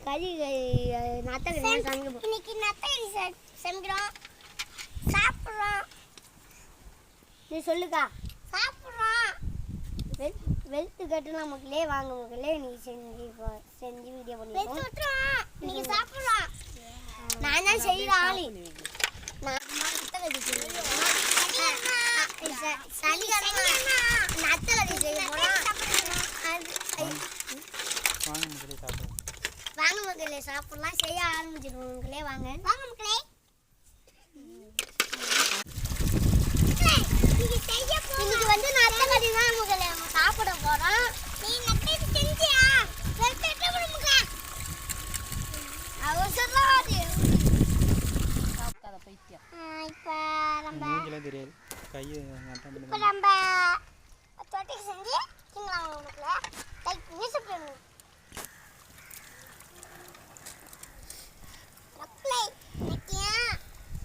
கறி நத்தக்கறி சமைக்க இன்னைக்கு நத்தக்கறி சமைக்கிறோம் சாப்பிட்றோம். நீ சொல்லுக்கா. சாப்பிட்றோம். வெளுத்து கட்டலாம் மக்களே. வாங்க மக்களே, நீ செஞ்சு வீடியோ பண்ணிடுவோம். நீங்க சாப்பிட்றோம். நான் தான் செய்கிற ஆளு. நான் நத்தக்கறி செய்வேன். நத்தக்கறி செய்ய போகிறோம். வாங்க மக்களே சாப்பிடலாம். செய்ய ஆரம்பிச்சிருவோம் மக்களே. வாங்க வாங்க மக்களே. இன்னைக்கு வந்து நத்தக்கறி தான் மக்களே நம்ம சாப்பிட போறோம். நீ நத்தக்கறி செஞ்சியா? அவசரமா இப்போ நம்ம தொட்டிக்கு செஞ்சு திங்கலாம் உனக்குல லைக் பண்ணி சாப்பிடணும். நப்பலை நிக்கியா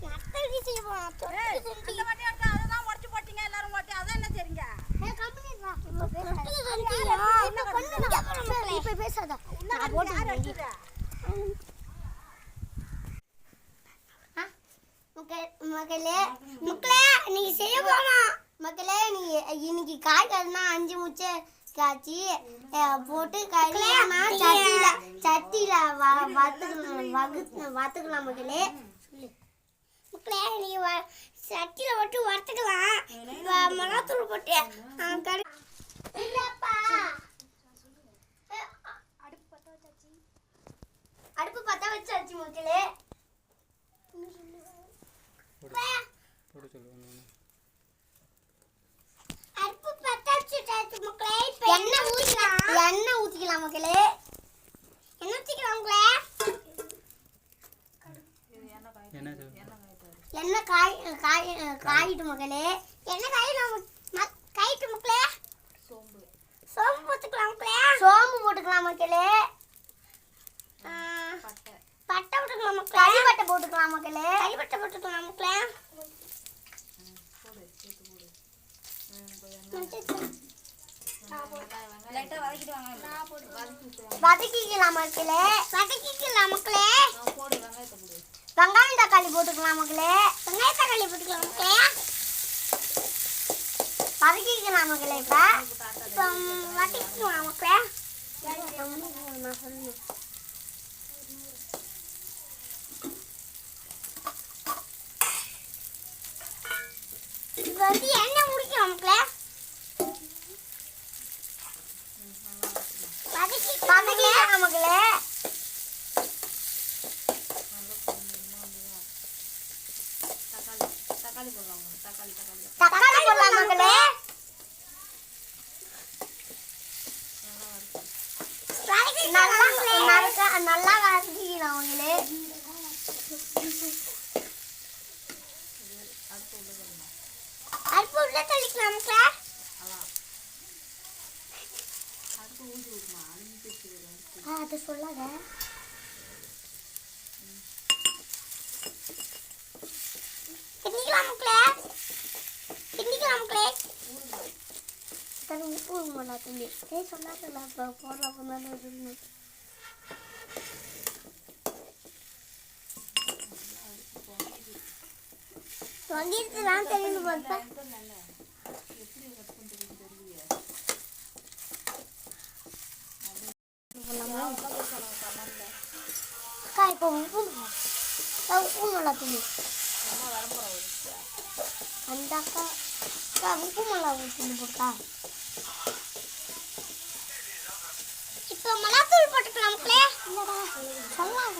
நத்தக்கறி செய்ய போறோம். தொட்டிக்கு செஞ்சு அந்த மாதிரி எடுத்து அத தான் உடைச்சு போட்டீங்க எல்லாரும் போட்டு. அத என்ன செய்றீங்க? கம்பெனி வா. தொட்டிக்கு செஞ்சியா? என்ன பண்ணுங்க? இப்ப பேசாத. நான் போட்டு அடிக்குறேன். மக்களே நீ செய்ய போறோம். மக்களே நீ இன்னைக்கு காய்கறினா 5 முச்சை காய்ச்சி போட்டு கறினா சட்டியில வறுத்துக்கலாம் மக்களே. மக்களே நீ சட்டியில போட்டு வறுத்துக்கலாம். மிளகாத்தூள் போட்டு கறி அடுப்பு பத்த வச்சாச்சு மக்களே. எண்ணெய் ஊத்திக்கலாம் மக்களே. எண்ணெய் ஊத்திக்கலாம் மக்களே. எண்ணெய் காயிட்டு மக்களே. எண்ணெய் காயிட்டு மக்களே. சோம்பு போட்டுக்கலாம் மக்களே. சோம்பு போட்டுக்கலாம் மக்களே. பட்டை போட்டுக்கலாம் மக்களே. கறிப்பட்டை போட்டுக்கலாம் மக்களே. கறிப்பட்டை போட்டுக்கலாம் மக்களே. வதக்கிக்கலாம் மக்களே. வெங்காயம் தக்காளி போட்டுக்கலாம் மக்களே. வெங்காய தக்காளி போட்டுக்கலாம் மக்களே. வதக்கிக்கலாம் மக்களே. இப்போ வதக்கிக்கலாம் மக்களே. இப்போ வந்து எண்ணெய் முடிக்கலாம் மக்களே. வதக்கிக்கலாம் மக்களே. தக்காளி போடலாம் மக்களே. நல்லா வதக்கிக்கலாம் மக்களே. அடுப்பு உள்ள தள்ளிக்கலாம் மக்களே. அது சொல்லாத. கிண்டிக்கலாம் மக்களே. தண்ணி உப்பு போடா தம்பி. சொல்லாதல போடலாம் சொல்லணும். சொல்லிட்டுலாம் தெரியும் பார்த்தா இப்போ உப்பு நல்லா தண்ணி அந்த அக்கா உப்பு மிளகா ஊற்றி போட்டா. இப்போ மிளகாத்தூள் போட்டுக்கலாம் மக்களே. சொல்லாத.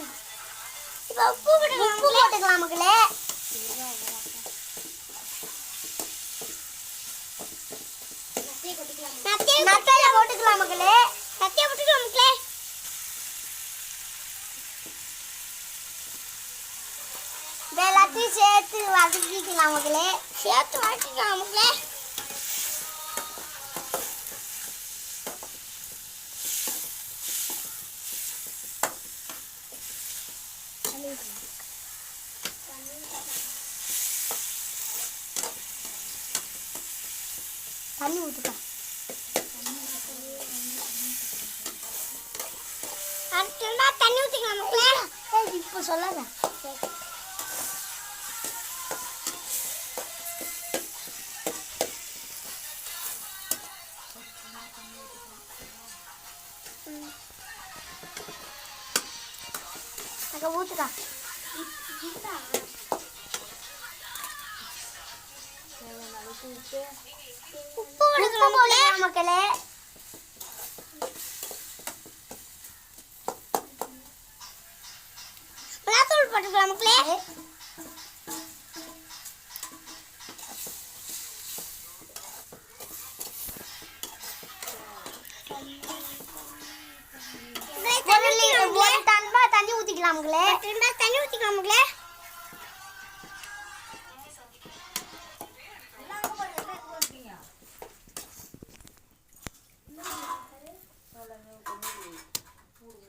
இப்போ உப்பு போட்டுக்கலாம் மக்களே. நத்தையில போட்டுக்கலாம் மக்களே. நத்தையை போட்டுக்கலாம் மக்களே. எல்லாத்தையும் சேர்த்து வதக்கிக்கலாம் மக்களே. தண்ணி ஊற்றுக்கா. அடுத்து தண்ணி இப்போ சொல்லாத. அக்கா ஊத்துக்கா. உப்பு போடுக்கலாம் மக்களே. மிளகாத்தூள் போட்டுக்கலாம் மக்களே. தண்ணி ஊத்திக்கலாம் மக்களே. தண்ணி ஊத்திக்கலாம் மக்களே.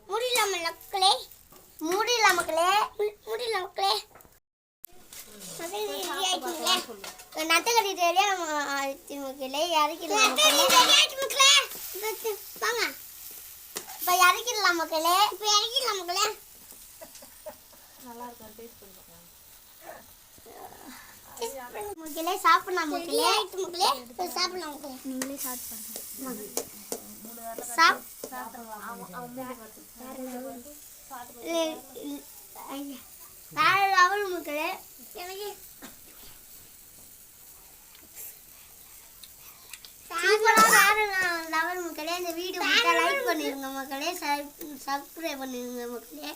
மூடிடலாம் மக்களே. மூடிடலாம் மக்களே. மூடிடலாம் மக்களே. நத்தக்கறி ரெடியா ஆயிடுச்சு மக்களே. இறக்கிடலாம் மக்களே. வாங்க இப்போ இறக்கிடலாம் மக்களே. இப்போ இறக்கிடலாம் மக்களே. நல்லா இருக்கும். டேஸ்ட் பண்ணி பார்க்கலாம் மக்களே. சாப்பிடலாம் மக்களே. மக்களே சாப்பிடலாம் மக்களே. நீங்களே சாப்பிட்டு வேற லெவல் மக்களே. எனக்கு லெவல் மக்களே. இந்த வீடியோ லைக் பண்ணிருங்க மக்களே. சப்ஸ்கிரைப் பண்ணிருங்க மக்களே.